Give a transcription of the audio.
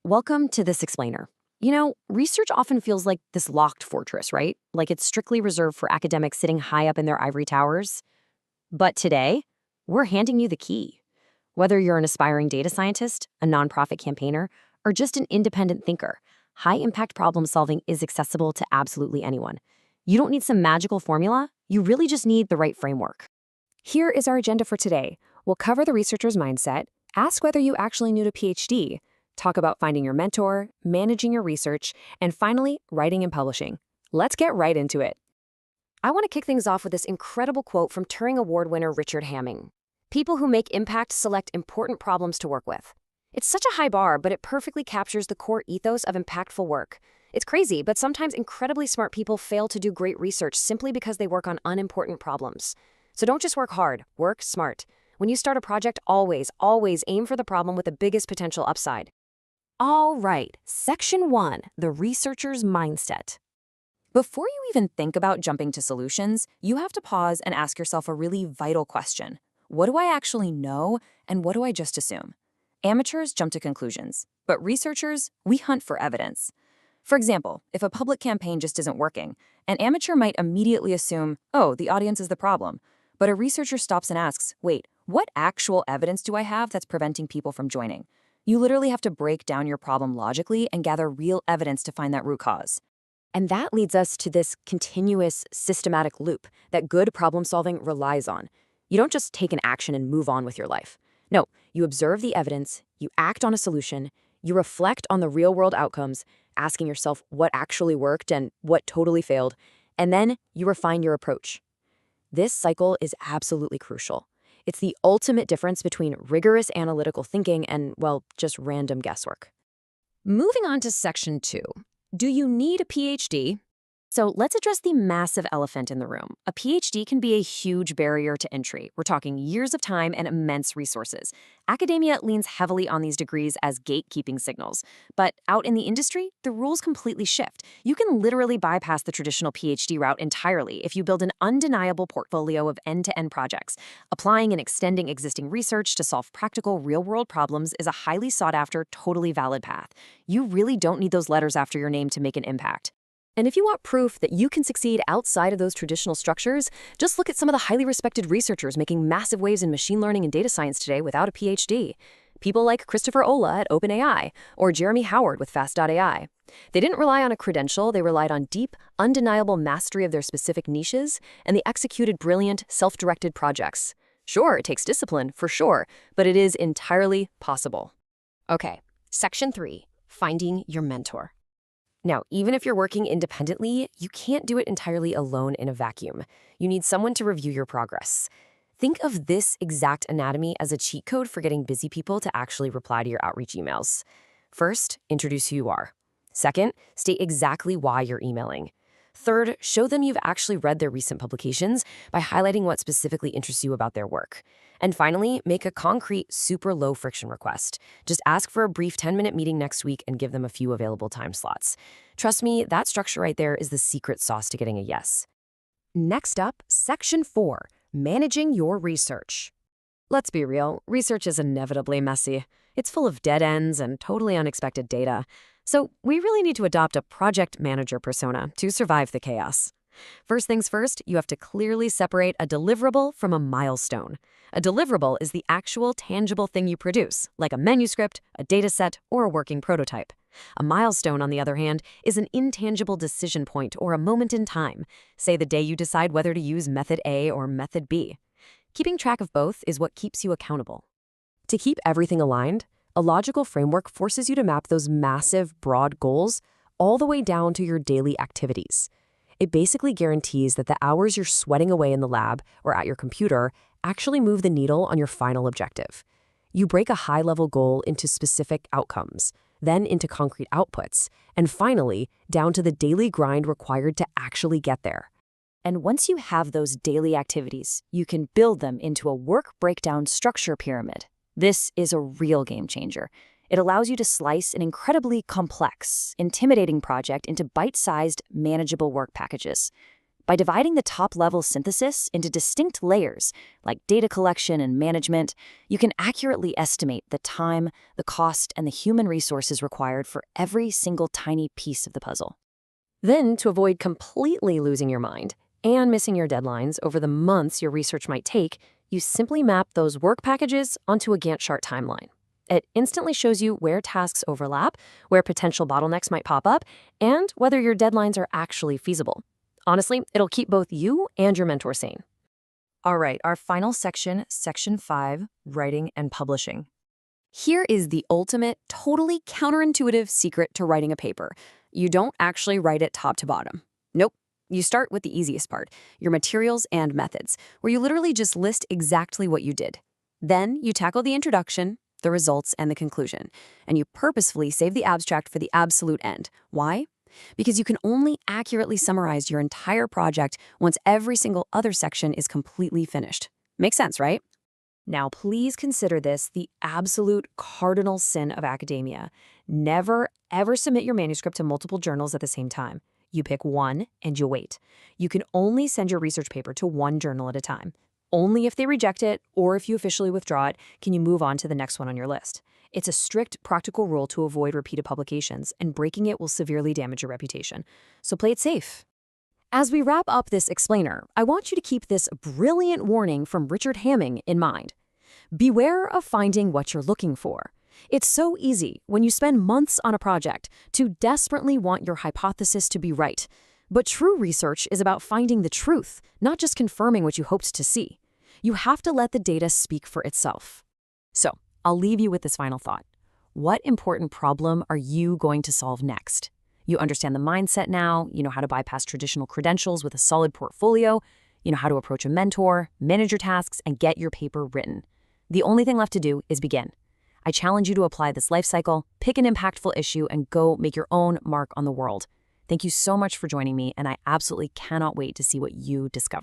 Welcome to this explainer. Research often feels like this locked fortress, right? Like it's strictly reserved for academics sitting high up in their ivory towers. But today, we're handing you the key. Whether you're an aspiring data scientist, a nonprofit campaigner, or just an independent thinker, high-impact problem solving is accessible to absolutely anyone. You don't need some magical formula. You really just need the right framework. Here is our agenda for today. We'll cover the researcher's mindset, ask whether you actually need a PhD, talk about finding your mentor, managing your research, and finally, writing and publishing. Let's get right into it. I want to kick things off with this incredible quote from Turing Award winner Richard Hamming. People who make impact select important problems to work with. It's such a high bar, but it perfectly captures the core ethos of impactful work. It's crazy, but sometimes incredibly smart people fail to do great research simply because they work on unimportant problems. So don't just work hard, work smart. When you start a project, always aim for the problem with the biggest potential upside. All right, Section 1, the researcher's mindset. Before you even think about jumping to solutions, you have to pause and ask yourself a really vital question. What do I actually know, and what do I just assume? Amateurs jump to conclusions, but researchers, we hunt for evidence. For example, if a public campaign just isn't working, an amateur might immediately assume, oh, the audience is the problem. But a researcher stops and asks, wait, what actual evidence do I have that's preventing people from joining? You literally have to break down your problem logically and gather real evidence to find that root cause. And that leads us to this continuous, systematic loop that good problem solving relies on. You don't just take an action and move on with your life. No, you observe the evidence, you act on a solution, you reflect on the real-world outcomes, asking yourself what actually worked and what totally failed, and then you refine your approach. This cycle is absolutely crucial. It's the ultimate difference between rigorous analytical thinking and, well, just random guesswork. Moving on to Section 2. Do you need a PhD? So let's address the massive elephant in the room. A PhD can be a huge barrier to entry. We're talking years of time and immense resources. Academia leans heavily on these degrees as gatekeeping signals. But out in the industry, the rules completely shift. You can literally bypass the traditional PhD route entirely if you build an undeniable portfolio of end-to-end projects. Applying and extending existing research to solve practical, real-world problems is a highly sought-after, totally valid path. You really don't need those letters after your name to make an impact. And if you want proof that you can succeed outside of those traditional structures, just look at some of the highly respected researchers making massive waves in machine learning and data science today without a PhD. People like Christopher Olah at OpenAI or Jeremy Howard with Fast.ai. They didn't rely on a credential, they relied on deep, undeniable mastery of their specific niches, and they executed brilliant, self-directed projects. Sure, it takes discipline, for sure, but it is entirely possible. Okay, Section 3, finding your mentor. Now, even if you're working independently, you can't do it entirely alone in a vacuum. You need someone to review your progress. Think of this exact anatomy as a cheat code for getting busy people to actually reply to your outreach emails. First, introduce who you are. Second, state exactly why you're emailing. Third, show them you've actually read their recent publications by highlighting what specifically interests you about their work. And finally, make a concrete, super low-friction request. Just ask for a brief 10-minute meeting next week and give them a few available time slots. Trust me, that structure right there is the secret sauce to getting a yes. Next up, Section 4, managing your research. Let's be real, research is inevitably messy. It's full of dead ends and totally unexpected data. So we really need to adopt a project manager persona to survive the chaos. First things first, you have to clearly separate a deliverable from a milestone. A deliverable is the actual tangible thing you produce, like a manuscript, a dataset, or a working prototype. A milestone, on the other hand, is an intangible decision point or a moment in time, say the day you decide whether to use method A or method B. Keeping track of both is what keeps you accountable. To keep everything aligned, a logical framework forces you to map those massive, broad goals all the way down to your daily activities. It basically guarantees that the hours you're sweating away in the lab or at your computer actually move the needle on your final objective. You break a high-level goal into specific outcomes, then into concrete outputs, and finally, down to the daily grind required to actually get there. And once you have those daily activities, you can build them into a work breakdown structure pyramid. This is a real game changer. It allows you to slice an incredibly complex, intimidating project into bite-sized, manageable work packages. By dividing the top-level synthesis into distinct layers, like data collection and management, you can accurately estimate the time, the cost, and the human resources required for every single tiny piece of the puzzle. Then, to avoid completely losing your mind and missing your deadlines over the months your research might take, you simply map those work packages onto a Gantt chart timeline. It instantly shows you where tasks overlap, where potential bottlenecks might pop up, and whether your deadlines are actually feasible. Honestly, it'll keep both you and your mentor sane. All right, our final section, Section 5, Writing and Publishing. Here is the ultimate, totally counterintuitive secret to writing a paper. You don't actually write it top to bottom. Nope. You start with the easiest part, your materials and methods, where you literally just list exactly what you did. Then you tackle the introduction, the results, and the conclusion. And you purposefully save the abstract for the absolute end. Why? Because you can only accurately summarize your entire project once every single other section is completely finished. Makes sense, right? Now, please consider this the absolute cardinal sin of academia. Never, ever submit your manuscript to multiple journals at the same time. You pick one and you wait. You can only send your research paper to one journal at a time. Only if they reject it or if you officially withdraw it can you move on to the next one on your list. It's a strict practical rule to avoid repeated publications, and breaking it will severely damage your reputation. So play it safe. As we wrap up this explainer, I want you to keep this brilliant warning from Richard Hamming in mind. Beware of finding what you're looking for. It's so easy when you spend months on a project to desperately want your hypothesis to be right. But true research is about finding the truth, not just confirming what you hoped to see. You have to let the data speak for itself. So, I'll leave you with this final thought. What important problem are you going to solve next? You understand the mindset now, you know how to bypass traditional credentials with a solid portfolio, you know how to approach a mentor, manage your tasks, and get your paper written. The only thing left to do is begin. I challenge you to apply this life cycle, pick an impactful issue, and go make your own mark on the world. Thank you so much for joining me, and I absolutely cannot wait to see what you discover.